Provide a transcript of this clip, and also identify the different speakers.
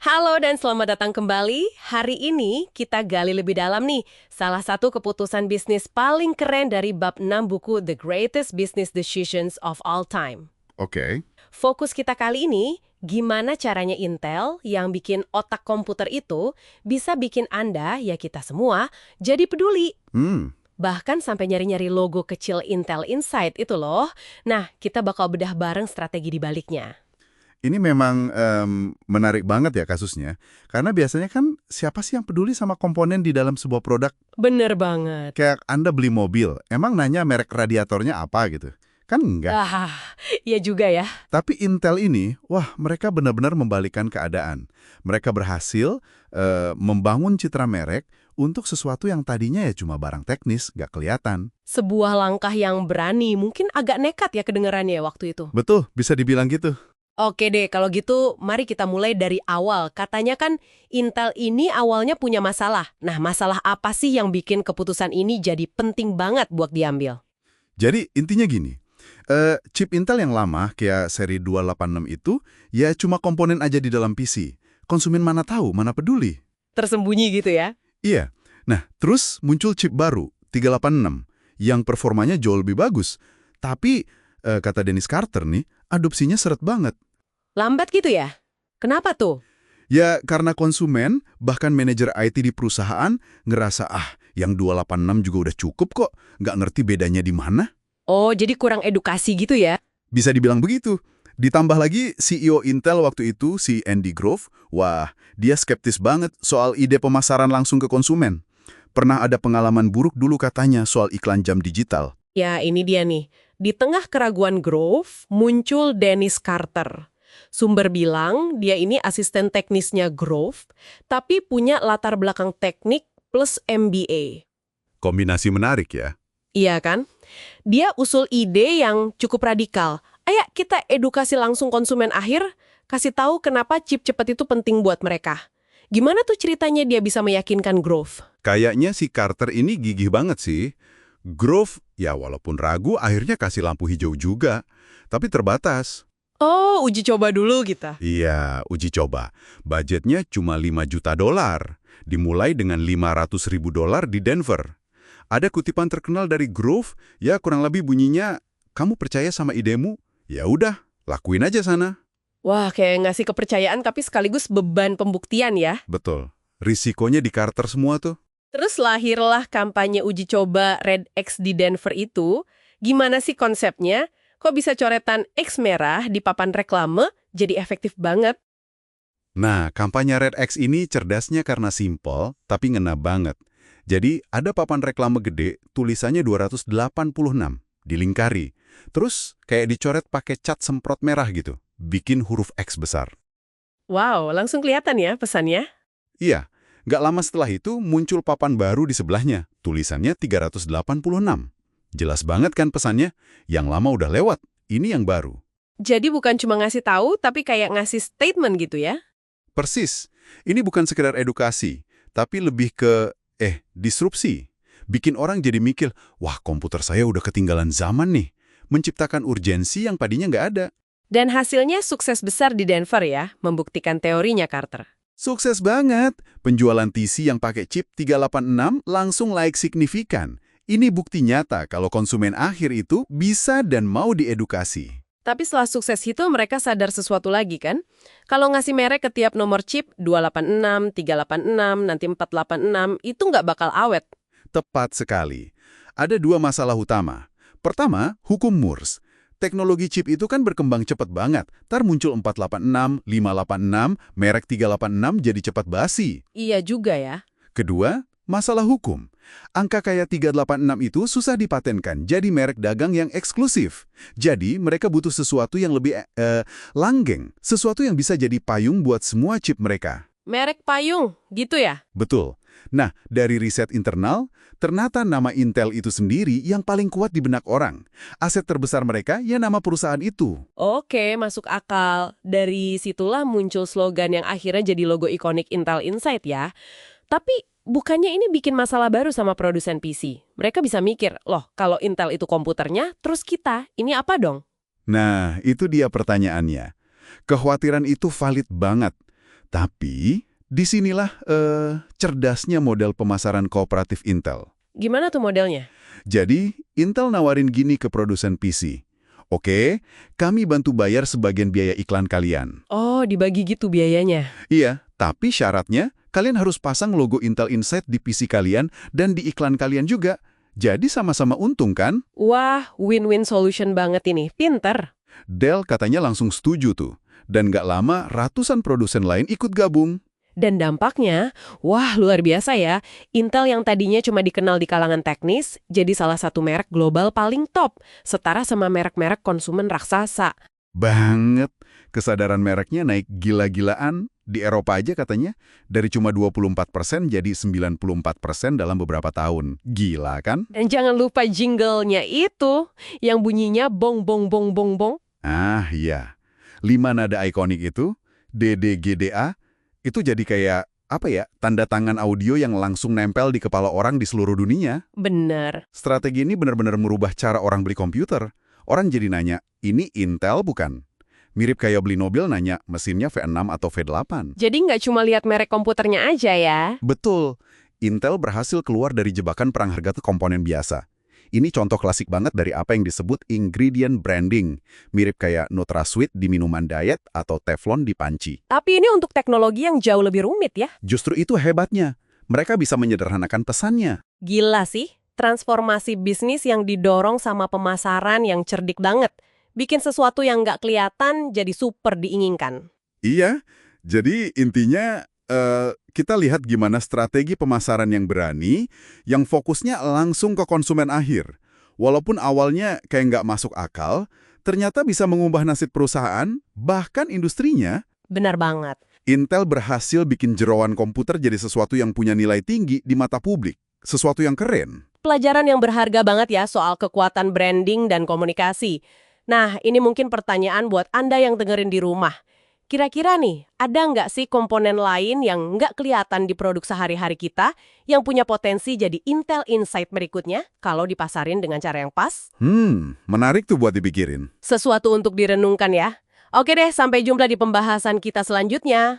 Speaker 1: Halo dan selamat datang kembali. Hari ini kita gali lebih dalam nih. Salah satu keputusan bisnis paling keren dari bab 6 buku The Greatest Business Decisions of All Time.
Speaker 2: Oke.
Speaker 1: Fokus kita kali ini, gimana caranya Intel yang bikin otak komputer itu bisa bikin Anda, ya kita semua, jadi peduli. Bahkan sampai nyari-nyari logo kecil Intel Inside itu loh. Nah, kita bakal bedah bareng strategi di baliknya.
Speaker 2: Ini memang menarik banget ya kasusnya. Karena biasanya kan siapa sih yang peduli sama komponen di dalam sebuah produk?
Speaker 1: Bener banget.
Speaker 2: Kayak Anda beli mobil, emang nanya merek radiatornya apa gitu? Kan enggak.
Speaker 1: Iya juga ya.
Speaker 2: Tapi Intel ini, wah mereka benar-benar membalikkan keadaan. Mereka berhasil membangun citra merek untuk sesuatu yang tadinya ya cuma barang teknis, nggak kelihatan.
Speaker 1: Sebuah langkah yang berani, mungkin agak nekat ya kedengarannya waktu itu.
Speaker 2: Betul, bisa dibilang gitu.
Speaker 1: Oke deh, kalau gitu mari kita mulai dari awal. Katanya kan Intel ini awalnya punya masalah. Nah, masalah apa sih yang bikin keputusan ini jadi penting banget buat diambil?
Speaker 2: Jadi intinya gini, chip Intel yang lama kayak seri 286 itu ya cuma komponen aja di dalam PC. Konsumen mana tahu, mana peduli.
Speaker 1: Tersembunyi gitu ya?
Speaker 2: Iya. Nah, terus muncul chip baru, 386, yang performanya jauh lebih bagus. Tapi, kata Dennis Carter nih, adopsinya seret banget.
Speaker 1: Lambat gitu ya? Kenapa tuh?
Speaker 2: Ya, karena konsumen, bahkan manajer IT di perusahaan, ngerasa, yang 286 juga udah cukup kok, nggak ngerti bedanya di mana.
Speaker 1: Oh, jadi kurang edukasi gitu ya?
Speaker 2: Bisa dibilang begitu. Ditambah lagi CEO Intel waktu itu, si Andy Grove, wah, dia skeptis banget soal ide pemasaran langsung ke konsumen. Pernah ada pengalaman buruk dulu katanya soal iklan jam digital.
Speaker 1: Ya, ini dia nih. Di tengah keraguan Grove, muncul Dennis Carter. Sumber bilang dia ini asisten teknisnya Grove, tapi punya latar belakang teknik plus MBA.
Speaker 2: Kombinasi menarik ya.
Speaker 1: Iya kan? Dia usul ide yang cukup radikal. Ayo kita edukasi langsung konsumen akhir, kasih tahu kenapa chip cepat itu penting buat mereka. Gimana tuh ceritanya dia bisa meyakinkan Grove?
Speaker 2: Kayaknya si Carter ini gigih banget sih. Grove, ya walaupun ragu, akhirnya kasih lampu hijau juga. Tapi terbatas.
Speaker 1: Oh, uji coba dulu kita.
Speaker 2: Iya, uji coba. Budgetnya cuma $5 juta. Dimulai dengan $500.000 di Denver. Ada kutipan terkenal dari Grove, ya kurang lebih bunyinya, kamu percaya sama idemu? Ya udah, lakuin aja sana.
Speaker 1: Wah, kayak ngasih kepercayaan tapi sekaligus beban pembuktian ya.
Speaker 2: Betul. Risikonya di Carter semua tuh.
Speaker 1: Terus lahirlah kampanye uji coba Red X di Denver itu. Gimana sih konsepnya? Kok bisa coretan X merah di papan reklame jadi efektif banget?
Speaker 2: Nah, kampanye Red X ini cerdasnya karena simpel, tapi ngena banget. Jadi, ada papan reklame gede, tulisannya 286, dilingkari. Terus, kayak dicoret pakai cat semprot merah gitu, bikin huruf X besar.
Speaker 1: Wow, langsung kelihatan ya pesannya?
Speaker 2: Iya, nggak lama setelah itu muncul papan baru di sebelahnya, tulisannya 386. Jelas banget kan pesannya? Yang lama udah lewat, ini yang baru.
Speaker 1: Jadi bukan cuma ngasih tahu, tapi kayak ngasih statement gitu ya?
Speaker 2: Persis, ini bukan sekedar edukasi, tapi lebih ke, disrupsi. Bikin orang jadi mikir, wah komputer saya udah ketinggalan zaman nih. Menciptakan urgensi yang tadinya nggak ada.
Speaker 1: Dan hasilnya sukses besar di Denver ya, membuktikan teorinya Carter.
Speaker 2: Sukses banget! Penjualan TC yang pakai chip 386 langsung naik signifikan. Ini bukti nyata kalau konsumen akhir itu bisa dan mau diedukasi.
Speaker 1: Tapi setelah sukses itu mereka sadar sesuatu lagi kan? Kalau ngasih merek ke tiap nomor chip, 286, 386, nanti 486, itu nggak bakal awet.
Speaker 2: Tepat sekali. Ada dua masalah utama. Pertama, hukum Morse. Teknologi chip itu kan berkembang cepat banget. Ntar muncul 486, 586, merek 386 jadi cepat basi.
Speaker 1: Iya juga ya.
Speaker 2: Kedua, masalah hukum. Angka kayak 386 itu susah dipatenkan, jadi merek dagang yang eksklusif. Jadi, mereka butuh sesuatu yang lebih langgeng, sesuatu yang bisa jadi payung buat semua chip mereka.
Speaker 1: Merek payung, gitu ya?
Speaker 2: Betul. Nah, dari riset internal, ternyata nama Intel itu sendiri yang paling kuat di benak orang. Aset terbesar mereka ya nama perusahaan itu.
Speaker 1: Oke, masuk akal. Dari situlah muncul slogan yang akhirnya jadi logo ikonik Intel Inside ya. Tapi bukannya ini bikin masalah baru sama produsen PC? Mereka bisa mikir, loh kalau Intel itu komputernya, terus kita, ini apa dong?
Speaker 2: Nah, itu dia pertanyaannya. Kekhawatiran itu valid banget. Tapi, disinilah cerdasnya model pemasaran kooperatif Intel.
Speaker 1: Gimana tuh modelnya?
Speaker 2: Jadi, Intel nawarin gini ke produsen PC. Oke, kami bantu bayar sebagian biaya iklan kalian.
Speaker 1: Oh, dibagi gitu biayanya.
Speaker 2: Iya, tapi syaratnya kalian harus pasang logo Intel Inside di PC kalian dan di iklan kalian juga. Jadi sama-sama untung kan?
Speaker 1: Wah, win-win solution banget ini. Pinter.
Speaker 2: Dell katanya langsung setuju tuh. Dan nggak lama ratusan produsen lain ikut gabung.
Speaker 1: Dan dampaknya, wah luar biasa ya. Intel yang tadinya cuma dikenal di kalangan teknis, jadi salah satu merek global paling top, setara sama merek-merek konsumen raksasa.
Speaker 2: Banget. Kesadaran mereknya naik gila-gilaan. Di Eropa aja katanya, dari cuma 24% jadi 94% dalam beberapa tahun. Gila kan?
Speaker 1: Dan jangan lupa jingle-nya itu, yang bunyinya bong bong bong bong bong.
Speaker 2: Ah iya, 5 nada ikonik itu, DDGDA, itu jadi kayak, apa ya, tanda tangan audio yang langsung nempel di kepala orang di seluruh dunia.
Speaker 1: Bener.
Speaker 2: Strategi ini benar-benar merubah cara orang beli komputer. Orang jadi nanya, ini Intel bukan? Mirip kayak beli mobil nanya, mesinnya V6 atau V8.
Speaker 1: Jadi nggak cuma lihat merek komputernya aja ya.
Speaker 2: Betul, Intel berhasil keluar dari jebakan perang harga ke komponen biasa. Ini contoh klasik banget dari apa yang disebut ingredient branding. Mirip kayak NutraSweet di minuman diet atau Teflon di panci.
Speaker 1: Tapi ini untuk teknologi yang jauh lebih rumit ya.
Speaker 2: Justru itu hebatnya. Mereka bisa menyederhanakan pesannya.
Speaker 1: Gila sih, transformasi bisnis yang didorong sama pemasaran yang cerdik banget. Bikin sesuatu yang nggak kelihatan jadi super diinginkan.
Speaker 2: Iya, jadi intinya kita lihat gimana strategi pemasaran yang berani, yang fokusnya langsung ke konsumen akhir. Walaupun awalnya kayak nggak masuk akal, ternyata bisa mengubah nasib perusahaan, bahkan industrinya.
Speaker 1: Benar banget.
Speaker 2: Intel berhasil bikin jeroan komputer jadi sesuatu yang punya nilai tinggi di mata publik. Sesuatu yang keren.
Speaker 1: Pelajaran yang berharga banget ya soal kekuatan branding dan komunikasi. Nah, ini mungkin pertanyaan buat Anda yang dengerin di rumah. Kira-kira nih, ada nggak sih komponen lain yang nggak kelihatan di produk sehari-hari kita yang punya potensi jadi Intel Inside berikutnya kalau dipasarin dengan cara yang pas?
Speaker 2: Menarik tuh buat dipikirin.
Speaker 1: Sesuatu untuk direnungkan ya. Oke deh, sampai jumpa di pembahasan kita selanjutnya.